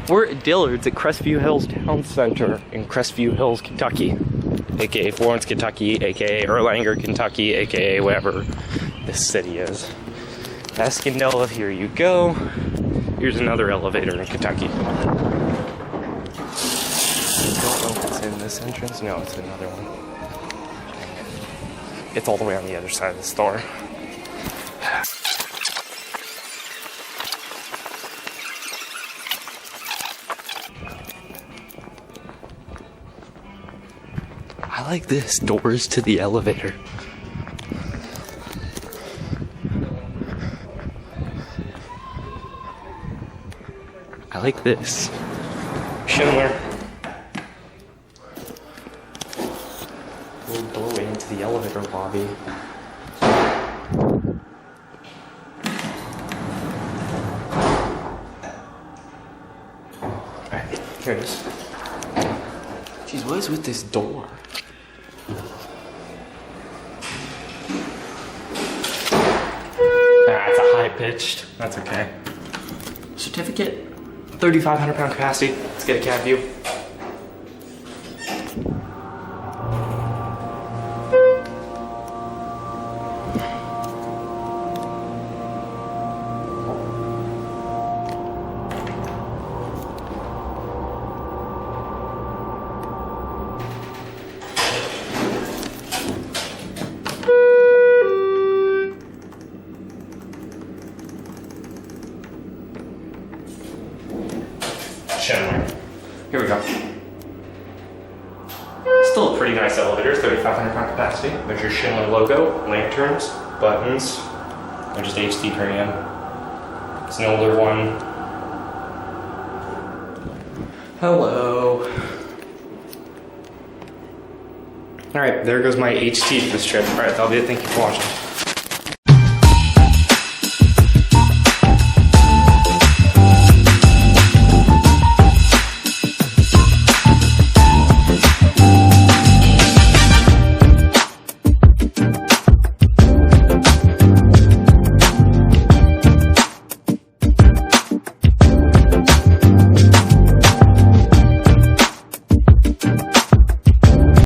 We're at Dillard's at Crestview Hills Town Center in Crestview Hills, Kentucky, aka Florence, Kentucky, aka Erlanger, Kentucky, aka whatever this city is. Escandella, here you go. Here's another elevator in Kentucky. I don't know if it's in this entrance. No, it's another one. It's all the way on the other side of the store. I like this, doors to the elevator. I like this. Schindler. Little doorway into the elevator lobby. Alright, here it is. Jeez, what is with this door? It's a high pitched. That's okay. Certificate, 3,500 pound capacity. Let's get a cab view. Schindler. Here we go. Still a pretty nice elevator, 3,500 pound capacity. There's your Schindler logo, lanterns, buttons. They're just HD premium. It's an older one. Hello. Alright, there goes my HT for this trip. Alright, that'll be it. Thank you for watching.